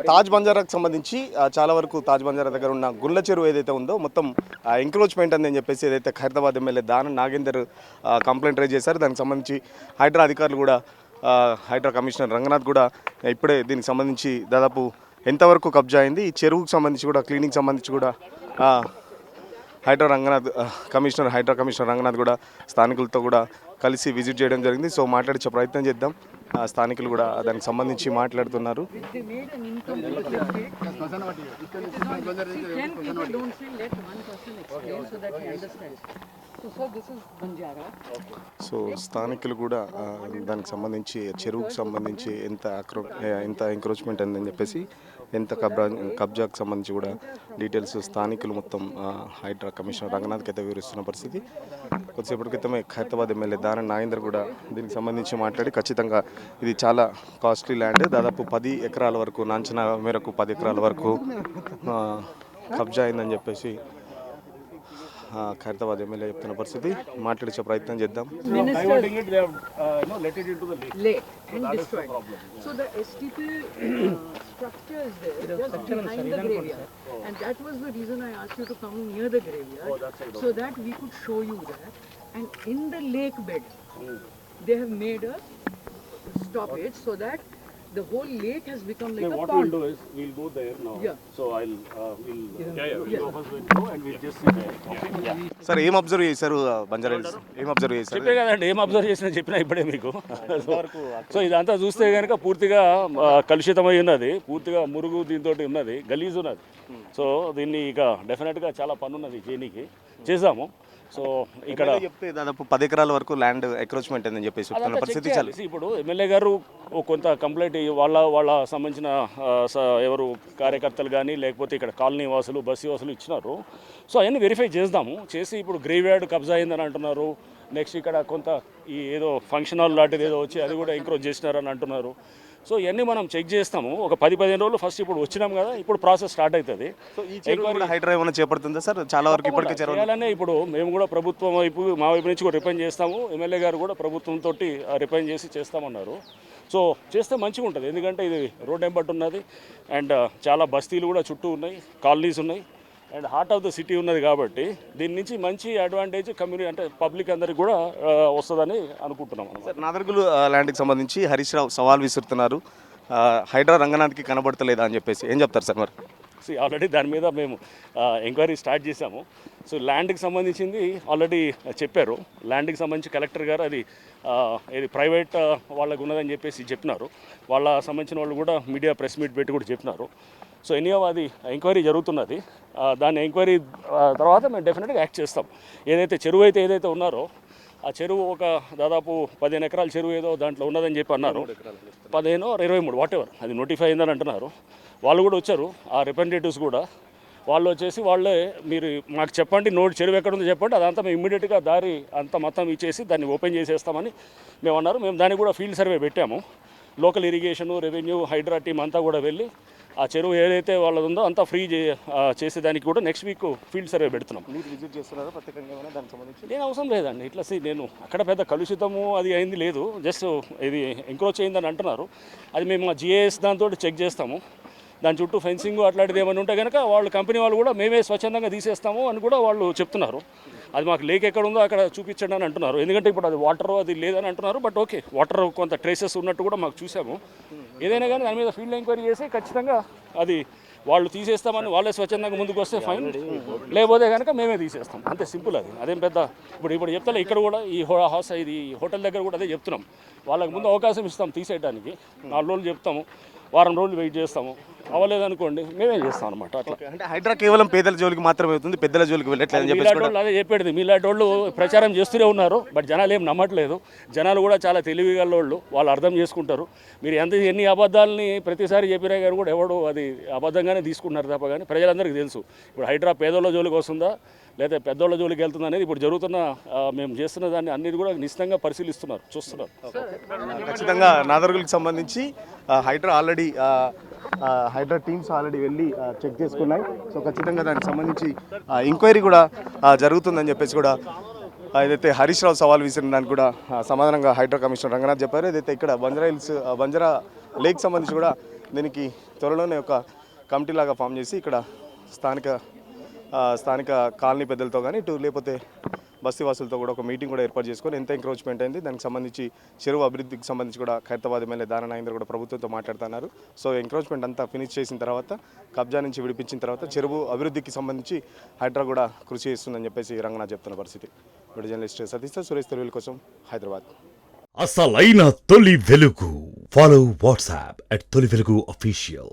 తాజ్ బంజారాకు సంబంధించి చాలా వరకు తాజ్ బంజారా దగ్గర ఉన్న గుళ్ళ చెరువు ఏదైతే ఉందో మొత్తం ఎంక్రోచ్మెంట్ అని చెప్పేసి ఏదైతే Khairatabad MLA Danam Nagender complaint raise చేశారు. దానికి సంబంధించి హైడ్రా అధికారులు కూడా హైడ్రా కమిషనర్ రంగనాథ్ కూడా ఇప్పుడే దీనికి సంబంధించి దాదాపు ఎంతవరకు కబ్జా అయింది, ఈ చెరువుకు సంబంధించి కూడా క్లీనింగ్ సంబంధించి కూడా హైడ్రా కమిషనర్ రంగనాథ్ కూడా స్థానికులతో కూడా కలిసి విజిట్ చేయడం జరిగింది. సో మాట్లాడించే ప్రయత్నం చేద్దాం. స్థానికులు కూడా దానికి సంబంధించి మాట్లాడుతున్నారు. సో స్థానికులు కూడా దానికి సంబంధించి చెరువుకు సంబంధించి ఎంత ఎంక్రోచ్మెంట్ అయిందని చెప్పేసి ఎంత కబ్జాకు సంబంధించి కూడా డీటెయిల్స్ స్థానికులు మొత్తం హైడ్రా కమిషనర్ రంగనాథ్కి అయితే వివరిస్తున్న పరిస్థితి. కొద్దిసేపటి క్రితమే ఖైరతాబాద్ ఎమ్మెల్యే దానం నాగేందర్ కూడా దీనికి సంబంధించి మాట్లాడి ఖచ్చితంగా ఇది చాలా కాస్ట్లీ ల్యాండ్, దాదాపు 10 ఎకరాల వరకు, నాంచనా మేరకు 10 ఎకరాల వరకు కబ్జా అయిందని చెప్పేసి ఖైరతాబాద్ ఎమ్మెల్యే చెప్తున్న పరిస్థితి. మాట్లాడించే ప్రయత్నం చేద్దాం. Structure is there just behind the graveyard, and that was the reason I asked you to come near the graveyard so that we could show you that. And in the lake bed they have made a stoppage so that the whole lake has become like a what pond. we'll do is we'll go there now. Yeah. So we'll go first with you and we'll just sit there. Okay. Sir ఏం observe చేశారు Banjara hills, ఏం observe చేశారు? చెప్పే కదండి, ఏం observe చేసినా చెప్పినా ఇప్పుడే మీకు. సో ఇదంతా చూస్తే కనుక పూర్తిగా కలుషితమై ఉన్నది, పూర్తిగా మురుగు దీంతో ఉన్నది, గలీజ్ ఉన్నది. సో దీన్ని ఇక డెఫినెట్గా చాలా పన్నున్నది చేయనీకి, చేసాము. సో ఇక్కడ చెప్తే దాదాపు 10 ఎకరాల వరకు ల్యాండ్ ఎంక్రోచ్మెంట్ అని చెప్పేసి పరిస్థితి. ఇప్పుడు ఎమ్మెల్యే గారు కొంత కంప్లైంట్ వాళ్ళ సంబంధించిన ఎవరు కార్యకర్తలు కానీ లేకపోతే ఇక్కడ కాలనీ వాసులు, బస్సు వాసులు ఇచ్చినారు. సో అవన్నీ వెరిఫై చేద్దాము. చేసి ఇప్పుడు గ్రేవ్యార్డ్ కబ్జా అయిందని అంటున్నారు. నెక్స్ట్ ఇక్కడ కొంత ఈ ఏదో ఫంక్షన్ హాల్ లాంటిది ఏదో వచ్చి అది కూడా ఎంక్రోచ్ చేసినారని అంటున్నారు. సో ఇవన్నీ మనం చెక్ చేస్తాము. ఒక 10-15 రోజులు ఫస్ట్ ఇప్పుడు వచ్చినాం కదా, ఇప్పుడు ప్రాసెస్ స్టార్ట్ అవుతుంది. హైడ్రా ఏమైనా చేపడుతుందా సార్? చాలా వరకు ఇప్పటికే చేయాలనే ఇప్పుడు మేము కూడా ప్రభుత్వం వైపు మా వైపు నుంచి కూడా రిపైన్ చేస్తాము. ఎమ్మెల్యే గారు కూడా ప్రభుత్వంతో రిపైన్ చేసి చేస్తామన్నారు. సో చేస్తే మంచిగా ఉంటుంది, ఎందుకంటే ఇది రోడ్ ఎంబట్ ఉన్నది అండ్ చాలా బస్తీలు కూడా చుట్టూ ఉన్నాయి, కాలనీస్ ఉన్నాయి and heart of the city ఉన్నది. కాబట్టి దీని నుంచి మంచి అడ్వాంటేజ్ కమ్యూనిటీ అంటే పబ్లిక్ అందరికి కూడా వస్తుందని అనుకుంటున్నాం. నాదర్గులు ల్యాండ్కి సంబంధించి హరీష్ రావు సవాల్ విసురుతున్నారు, హైడ్రా రంగనాథ్కి కనబడతలేదా అని చెప్పేసి. ఏం చెప్తారు సార్ మరి? ఆల్రెడీ దాని మీద మేము ఎంక్వైరీ స్టార్ట్ చేసాము. సో ల్యాండ్కి సంబంధించింది ఆల్రెడీ చెప్పారు. ల్యాండ్కి సంబంధించి కలెక్టర్ గారు అది ఇది ప్రైవేట్ వాళ్ళకు ఉన్నదని చెప్పేసి చెప్పినారు. వాళ్ళ సంబంధించిన వాళ్ళు కూడా మీడియా ప్రెస్ మీట్ పెట్టి కూడా చెప్పినారు. సో ఎనీహౌ అది ఎంక్వైరీ జరుగుతున్నది. దాని ఎంక్వైరీ తర్వాత మేము డెఫినెట్గా యాక్ట్ చేస్తాం. ఏదైతే చెరువు ఏదైతే ఉన్నారో ఆ చెరువు ఒక దాదాపు 15 ఎకరాల చెరువు ఏదో దాంట్లో ఉన్నదని చెప్పి అన్నారు. 15 or 23 వాటెవర్ అది నోటిఫై అయిందని అంటున్నారు. వాళ్ళు కూడా వచ్చారు, ఆ రిప్రజెంటేటివ్స్ కూడా. వాళ్ళు వచ్చేసి వాళ్ళే మీరు మాకు చెప్పండి, చెరువు ఎక్కడ ఉందో చెప్పండి, అదంతా మేము ఇమ్మీడియట్గా దారి అంతా మొత్తం ఇచ్చేసి దాన్ని ఓపెన్ చేసేస్తామని మేము అన్నారు. మేము దానికి కూడా ఫీల్డ్ సర్వే పెట్టాము. Local irrigation, revenue, Hydraa team అంతా కూడా వెళ్ళి ఆ చెరువు ఏదైతే వాళ్ళది ఉందో అంతా ఫ్రీ చేసేదానికి కూడా నెక్స్ట్ వీక్ ఫీల్డ్ సర్వే పెడుతున్నాం. మీరు విజిట్ చేస్తున్నారా ప్రత్యేకంగా దానికి సంబంధించి? నేను అవసరం లేదండి, ఇట్లా నేను అక్కడ పెద్ద కలుషితము అది అయింది లేదు, జస్ట్ ఇది ఎంక్రోచ్ అయిందని అంటున్నారు. అది మేము మా జిఏఎస్ దాంతో చెక్ చేస్తాము. దాని చుట్టూ ఫెన్సింగ్ అట్లాంటిది ఏమైనా ఉంటే కనుక వాళ్ళు కంపెనీ వాళ్ళు కూడా మేమే స్వచ్ఛందంగా తీసేస్తాము అని కూడా వాళ్ళు చెప్తున్నారు. అది మాకు లేక్ ఎక్కడ ఉందో అక్కడ చూపించండి అని అంటున్నారు. ఎందుకంటే ఇప్పుడు అది వాటర్ అది లేదని అంటున్నారు. బట్ ఓకే, వాటర్ కొంత ట్రేసెస్ ఉన్నట్టు కూడా మాకు చూసాము. ఏదైనా కానీ దాని మీద ఫీల్డ్ ఎంక్వైరీ చేసి ఖచ్చితంగా అది వాళ్ళు తీసేస్తామని వాళ్ళే స్వచ్ఛందంగా ముందుకు వస్తే ఫైన్, లేకపోతే కనుక మేమే తీసేస్తాం. అంతే సింపుల్. అదేం పెద్ద ఇప్పుడు చెప్తా. ఇక్కడ కూడా ఈ హోటల్ దగ్గర కూడా అదే చెప్తున్నాం. వాళ్ళకి ముందు అవకాశం ఇస్తాం తీసేయడానికి. 4 రోజులు చెప్తాము, వారం రోజులు వెయిట్ చేస్తాము. అవ్వలేదనుకోండి మేమేం చేస్తాం అనమాట. అట్లా అంటే హైడ్రా కేవలం పేదల జోలికి మాత్రమే అవుతుంది, పెద్దల జోలికి వెళ్ళట్లేదు చెప్పేసి అదే చెప్పేది. మీలాంటి వాళ్ళు ప్రచారం చేస్తూనే ఉన్నారు, బట్ జనాలు ఏం నమ్మట్లేదు. జనాలు కూడా చాలా తెలివిగల వాళ్ళు, వాళ్ళు అర్థం చేసుకుంటారు. మీరు ఎన్ని అబద్ధాలని ప్రతిసారి చెప్పినా గారు కూడా ఎవడు అది అబద్ధంగానే తీసుకుంటున్నారు తప్ప. కానీ ప్రజలందరికీ తెలుసు ఇప్పుడు హైడ్రా పేదోళ్ళ జోలికి వస్తుందా లేదా పెద్దోళ్ళ జోలికి వెళ్తుంది అనేది ఇప్పుడు జరుగుతున్న మేము చేస్తున్న దాన్ని అన్నిటి కూడా నిశ్చితంగా పరిశీలిస్తున్నారు, చూస్తున్నారు. ఖచ్చితంగా నాదర్గులకు సంబంధించి హైడ్రా టీమ్స్ ఆల్రెడీ వెళ్ళి చెక్ చేసుకున్నాయి. సో ఖచ్చితంగా దానికి సంబంధించి ఎంక్వైరీ కూడా జరుగుతుందని చెప్పేసి కూడా ఏదైతే హరీష్ రావు సవాల్ విసిరిన దానికి కూడా సమాధానంగా హైడ్రా కమిషనర్ రంగనాథ్ చెప్పారు. ఏదైతే ఇక్కడ బంజారా లేక్ సంబంధించి కూడా దీనికి త్వరలోనే ఒక కమిటీ లాగా ఫామ్ చేసి ఇక్కడ స్థానిక కాలనీ పెద్దలతో కానీ ఇటు లేకపోతే బస్తీవాసులతో కూడా ఒక మీటింగ్ కూడా ఏర్పాటు చేసుకొని ఎంత ఎంక్రోచ్మెంట్ అయింది దానికి సంబంధించి చెరువు అభివృద్ధికి సంబంధించి కూడా ఖైరతాబాద్ ఎమ్మెల్యే దానం నాగేందర్ కూడా ప్రభుత్వంతో మాట్లాడుతున్నారు. సో ఎంక్రోచ్మెంట్ అంతా ఫినిష్ చేసిన తర్వాత కబ్జా నుంచి విడిపించిన తర్వాత చెరువు అభివృద్ధికి సంబంధించి హైడ్రా కూడా కృషి చేస్తుందని చెప్పేసి రంగనాథ్ చెప్తున్న పరిస్థితి. వీడియో జర్నలిస్ట్ సతీష్ సురేష్ తెలుగుల కోసం హైదరాబాద్. అసలైన తొలి వెలుగు. ఫాలో వాట్సాప్ @తొలి వెలుగు అఫీషియల్.